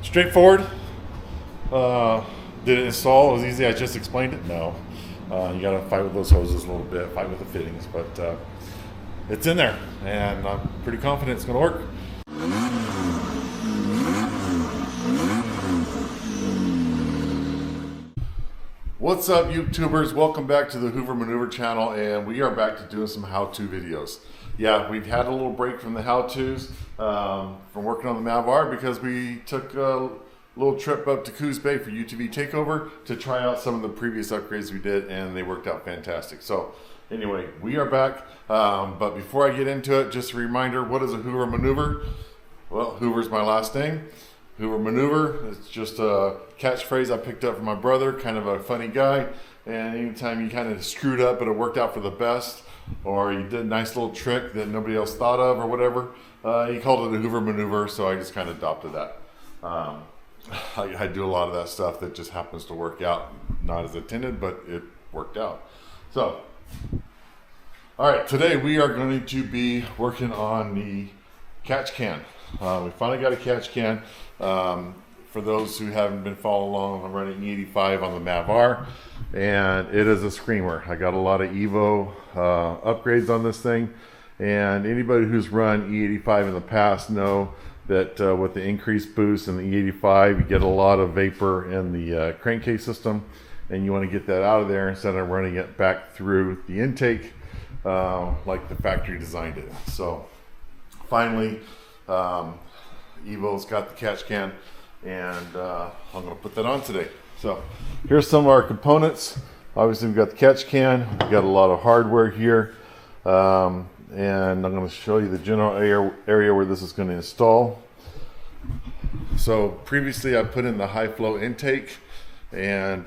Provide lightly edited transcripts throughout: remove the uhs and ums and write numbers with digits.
Straightforward. Did it install? It was easy. I just explained it. No, you got to fight with those hoses a little bit, fight with the fittings, but it's in there, and I'm pretty confident it's going to work. What's up, YouTubers? Welcome back to the Hoover Maneuver channel, and we are back to doing some how-to videos. Yeah, we've had a little break from the how-tos from working on the Maverick R because we took a little trip up to Coos Bay for UTV takeover to try out some of the previous upgrades we did, and they worked out fantastic. So anyway, we are back, but before I get into it, just a reminder, what is a Hoover Maneuver? Well, Hoover's my last name. Hoover Maneuver, it's just a catchphrase I picked up from my brother, kind of a funny guy, and anytime you kind of screwed up but it worked out for the best, or you did a nice little trick that nobody else thought of or whatever, he called it a Hoover Maneuver, so I just kind of adopted that. I do a lot of that stuff that just happens to work out, not as intended, but it worked out. So, all right, today we are going to be working on the catch can. We finally got a catch can. For those who haven't been following along, I'm running E85 on the Maverick R, and it is a screamer. I got a lot of Evo upgrades on this thing, and anybody who's run E85 in the past know that with the increased boost in the E85, you get a lot of vapor in the crankcase system, and you want to get that out of there instead of running it back through the intake like the factory designed it. So finally, Evo's got the catch can, and I'm going to put that on today. So here's some of our components. Obviously we've got the catch can, we've got a lot of hardware here, and I'm going to show you the general area where this is going to install. So previously I put in the high flow intake, and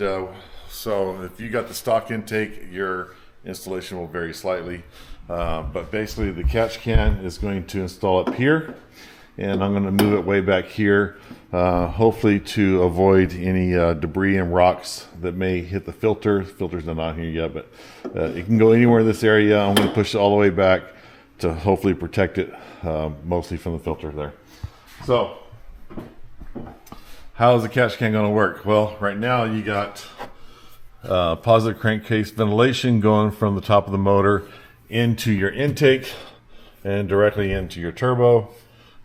so if you got the stock intake, your installation will vary slightly, but basically the catch can is going to install up here, and I'm going to move it way back here, hopefully to avoid any debris and rocks that may hit the filter. The filter's not on here yet, but it can go anywhere in this area. I'm going to push it all the way back to hopefully protect it mostly from the filter there. So how is the catch can going to work? Well, right now you got positive crankcase ventilation going from the top of the motor into your intake and directly into your turbo.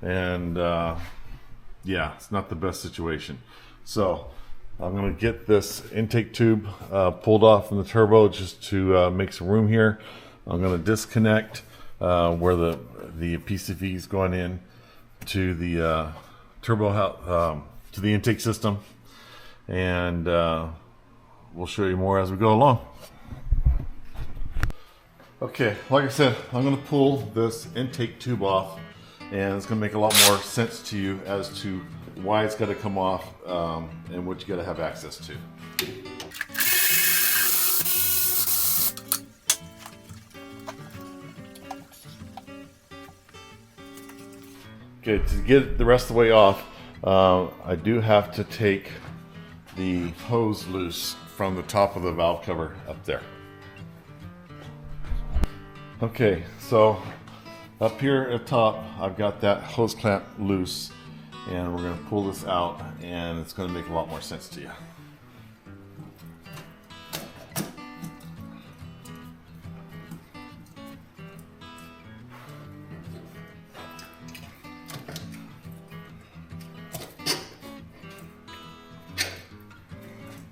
And yeah, it's not the best situation. So I'm going to get this intake tube pulled off from the turbo just to make some room here. I'm going to disconnect where the PCV is going in to the turbo to the intake system, and we'll show you more as we go along. Okay, like I said, I'm going to pull this intake tube off, and it's going to make a lot more sense to you as to why it's got to come off and what you got to have access to. Okay, to get the rest of the way off, I do have to take the hose loose from the top of the valve cover up there. Okay, so up here at the top, I've got that hose clamp loose, and we're going to pull this out, and it's going to make a lot more sense to you.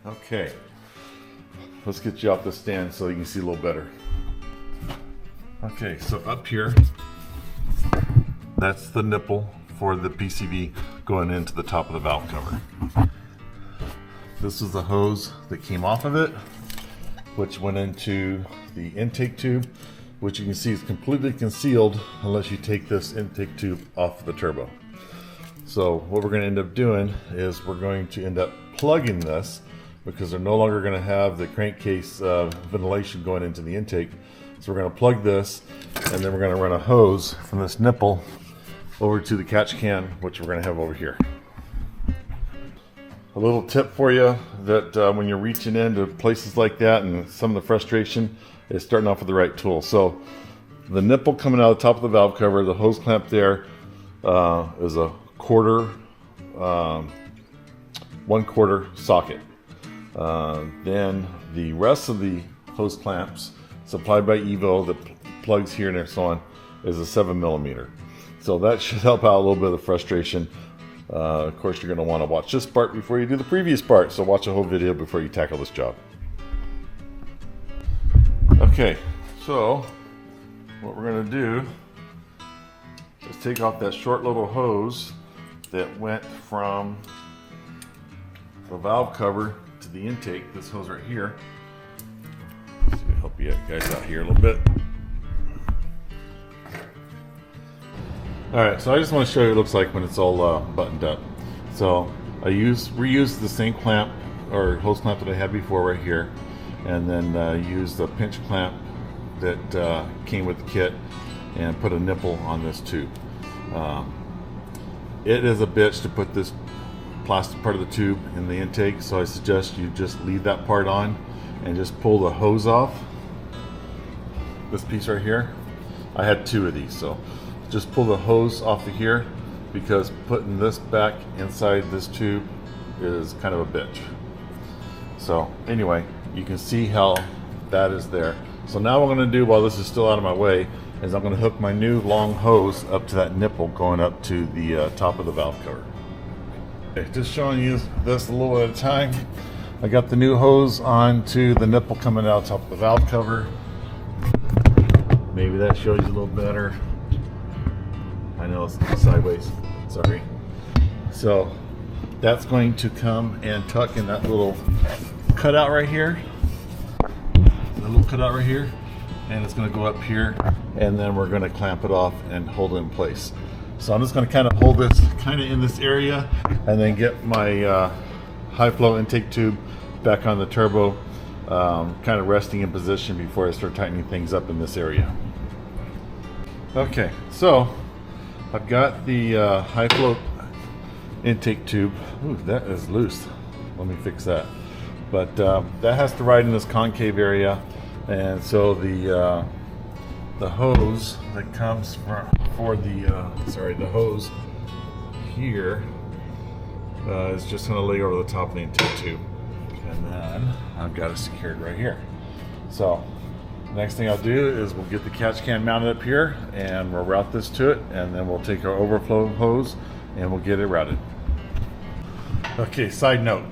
Okay, let's get you off the stand so you can see a little better. Okay, so up here, that's the nipple for the PCV going into the top of the valve cover. This is the hose that came off of it, which went into the intake tube, which you can see is completely concealed unless you take this intake tube off the turbo. So what we're going to end up doing is we're going to end up plugging this, because they're no longer going to have the crankcase ventilation going into the intake. So we're going to plug this, and then we're going to run a hose from this nipple over to the catch can, which we're going to have over here. A little tip for you that when you're reaching into places like that and some of the frustration is starting off with the right tool. So the nipple coming out of the top of the valve cover, the hose clamp there is a quarter 1/4 socket. Then the rest of the hose clamps supplied by Evo, the plugs here and so on, is a 7mm. So that should help out a little bit of frustration. Of course, you're going to want to watch this part before you do the previous part, so watch the whole video before you tackle this job. Okay, so what we're going to do is take off that short little hose that went from the valve cover to the intake, this hose right here. Let's see, help you guys out here a little bit. Alright, so I just want to show you what it looks like when it's all buttoned up. So I reused the same clamp or hose clamp that I had before right here, and then used the pinch clamp that came with the kit and put a nipple on this tube. It is a bitch to put this plastic part of the tube in the intake, so I suggest you just leave that part on and just pull the hose off. This piece right here, I had 2 of these, so just pull the hose off of here, because putting this back inside this tube is kind of a bitch. So anyway, you can see how that is there. So now what I'm going to do while this is still out of my way is I'm going to hook my new long hose up to that nipple going up to the top of the valve cover. Okay, just showing you this a little at a time. I got the new hose onto the nipple coming out top of the valve cover. Maybe that shows you a little better. I know it's sideways, sorry. So that's going to come and tuck in that little cutout right here. The little cutout right here. And it's going to go up here, and then we're going to clamp it off and hold it in place. So I'm just going to kind of hold this kind of in this area, and then get my high flow intake tube back on the turbo, kind of resting in position before I start tightening things up in this area. Okay, so I've got the high flow intake tube. Ooh, that is loose. Let me fix that. But that has to ride in this concave area, and so the hose that comes for the hose here is just going to lay over the top of the intake tube, and then I've got it secured right here. So next thing I'll do is we'll get the catch can mounted up here, and we'll route this to it, and then we'll take our overflow hose and we'll get it routed. Okay, side note,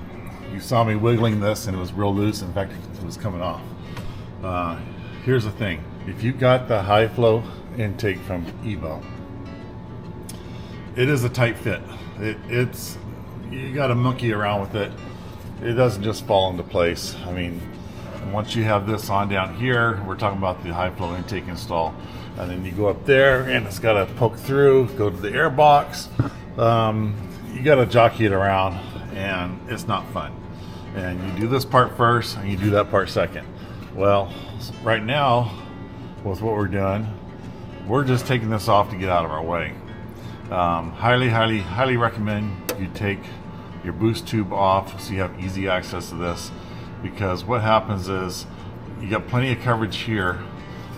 you saw me wiggling this and it was real loose. In fact, it was coming off. Here's the thing, if you got the high flow intake from Evo, it is a tight fit. It's you got to monkey around with it. It doesn't just fall into place. I mean, once you have this on down here, we're talking about the high flow intake install, and then you go up there and it's got to poke through, go to the air box. You got to jockey it around, and it's not fun. And you do this part first and you do that part second. Well, right now with what we're doing, we're just taking this off to get out of our way. Highly recommend you take your boost tube off so you have easy access to this, because what happens is you got plenty of coverage here,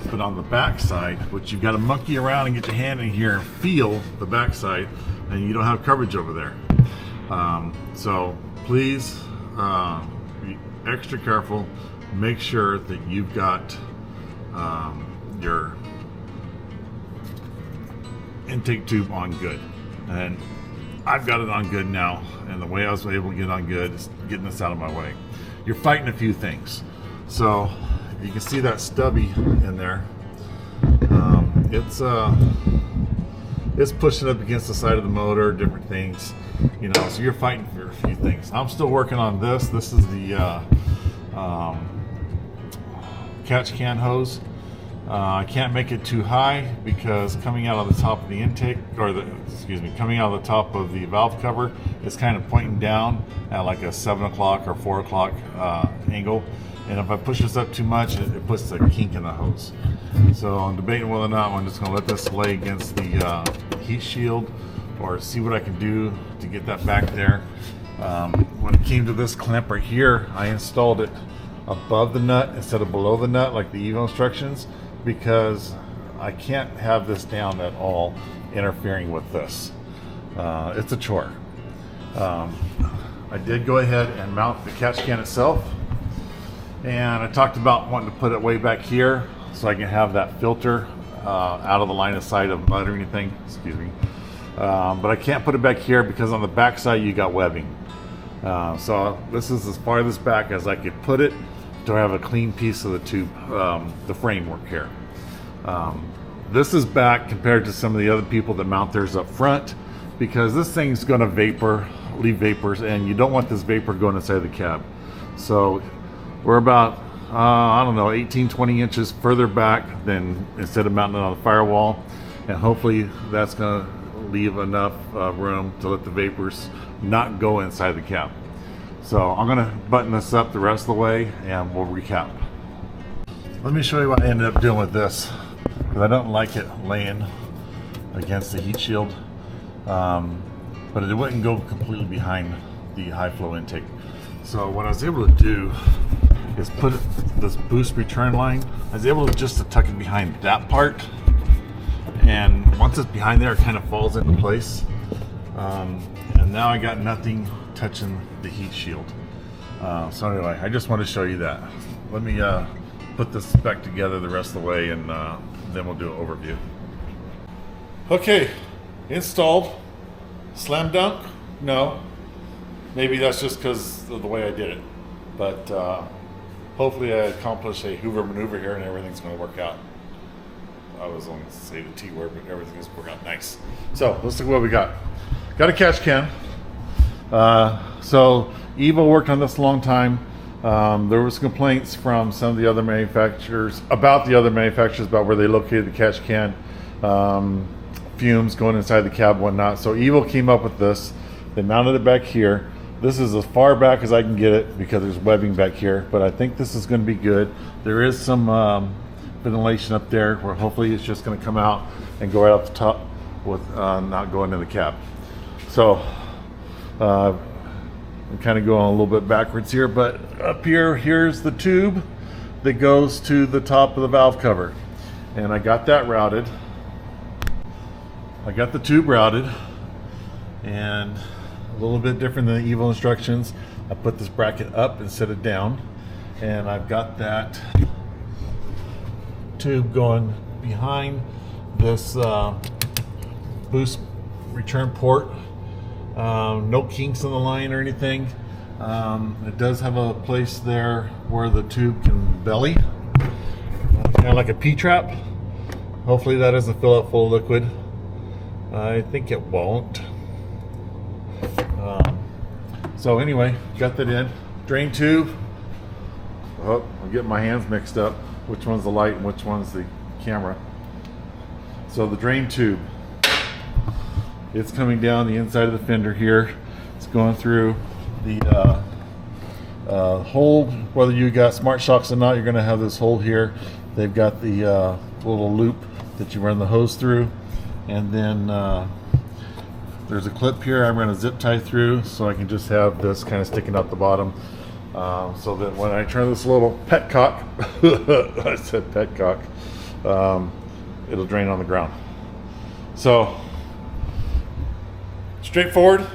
but on the back side, which you've got to monkey around and get your hand in here and feel the back side, and you don't have coverage over there. So please be extra careful. Make sure that you've got your intake tube on good, and I've got it on good now, and the way I was able to get it on good is getting this out of my way. You're fighting a few things. So you can see that stubby in there. It's pushing up against the side of the motor, different things, you know, so you're fighting for a few things. I'm still working on this. This is the catch can hose. I can't make it too high because coming out of the top of the intake, or coming out of the top of the valve cover, it's kind of pointing down at like a 7 o'clock or 4 o'clock angle. And if I push this up too much, it puts a kink in the hose. So I'm debating whether or not I'm just going to let this lay against the heat shield, or see what I can do to get that back there. When it came to this clamp right here, I installed it above the nut instead of below the nut like the Evo instructions, because I can't have this down at all interfering with this. It's a chore. I did go ahead and mount the catch can itself. And I talked about wanting to put it way back here so I can have that filter out of the line of sight of mud or anything. Excuse me. But I can't put it back here because on the back side you got webbing. So this is as far this back as I could put it to have a clean piece of the tube, the framework here. This is back compared to some of the other people that mount theirs up front, because this thing's going to leave vapors, and you don't want this vapor going inside the cab. So we're about, I don't know, 18-20 inches further back than instead of mounting it on the firewall, and hopefully that's going to leave enough room to let the vapors not go inside the cab. So I'm going to button this up the rest of the way and we'll recap. Let me show you what I ended up doing with this, because I don't like it laying against the heat shield, but it wouldn't go completely behind the high flow intake. So what I was able to do is put this boost return line, I was able to just to tuck it behind that part, and once it's behind there it kind of falls into place, and now I got nothing touching the heat shield. So anyway, I just want to show you that. Let me put this back together the rest of the way, and then we'll do an overview. Okay, installed. Slam dunk? No. Maybe that's just because of the way I did it. But hopefully I accomplished a Hoover maneuver here and everything's going to work out. I was going to say the T word, but everything's going to work out nice. So let's look what we got. Got a catch can. So Evo worked on this a long time. There was complaints from some of the other manufacturers about where they located the catch can, fumes going inside the cab, whatnot. So Evo came up with this. They mounted it back here. This is as far back as I can get it because there's webbing back here, but I think this is going to be good. There is some ventilation up there where hopefully it's just going to come out and go right off the top with not going in the cab. So I'm kind of going a little bit backwards here, but up here, here's the tube that goes to the top of the valve cover. And I got that routed. I got the tube routed, and a little bit different than the Evo instructions, I put this bracket up instead of down, and I've got that tube going behind this boost return port. No kinks in the line or anything. It does have a place there where the tube can belly, kind of like a P-trap. Hopefully that doesn't fill up full of liquid. I think it won't. So anyway, got that in. Drain tube. Oh, I'm getting my hands mixed up. Which one's the light and which one's the camera? So the drain tube, it's coming down the inside of the fender here. It's going through the hole. Whether you got smart shocks or not, you're going to have this hole here. They've got the little loop that you run the hose through, and then there's a clip here I'm going to zip tie through, so I can just have this kind of sticking out the bottom, so that when I turn this little petcock, I said petcock, it'll drain on the ground. So straightforward.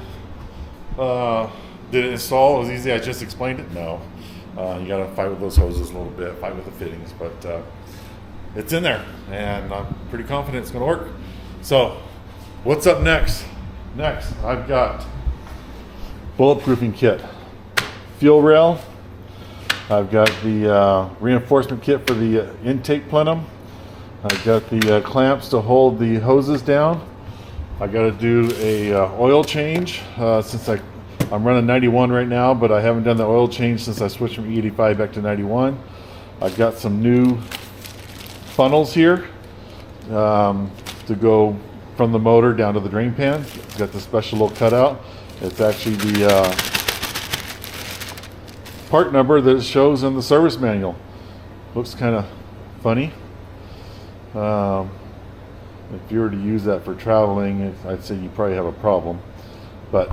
Did it install? It was easy. I just explained it. No, you got to fight with those hoses a little bit, fight with the fittings, but it's in there, and I'm pretty confident it's going to work. So what's up next? Next, I've got bulletproofing kit, fuel rail. I've got the reinforcement kit for the intake plenum. I've got the clamps to hold the hoses down. I got to do a oil change since I'm running 91 right now, but I haven't done the oil change since I switched from E85 back to 91. I've got some new funnels here to go from the motor down to the drain pan. It's got the special little cutout. It's actually the part number that shows in the service manual. Looks kind of funny. If you were to use that for traveling, I'd say you probably have a problem. But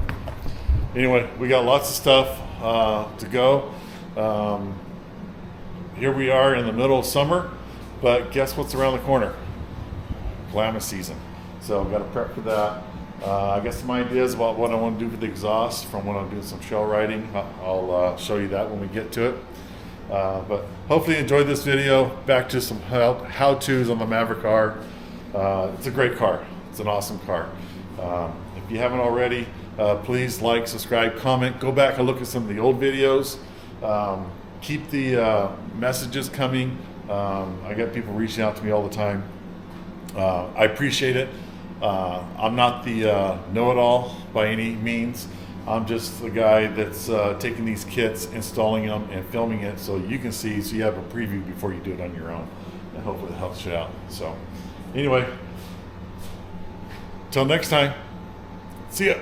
anyway, we got lots of stuff to go. Here we are in the middle of summer, but guess what's around the corner? Klamath season. So I've got to prep for that. I got some ideas about what I want to do with the exhaust from when I'm doing some shell riding. I'll show you that when we get to it. But hopefully you enjoyed this video. Back to some how-tos on the Maverick R. It's a great car. It's an awesome car. If you haven't already, please like, subscribe, comment. Go back and look at some of the old videos. Keep the messages coming. I got people reaching out to me all the time. I appreciate it. I'm not the know-it-all by any means. I'm just the guy that's taking these kits, installing them, and filming it so you can see, so you have a preview before you do it on your own. And hopefully it helps you out. So anyway, till next time, see ya.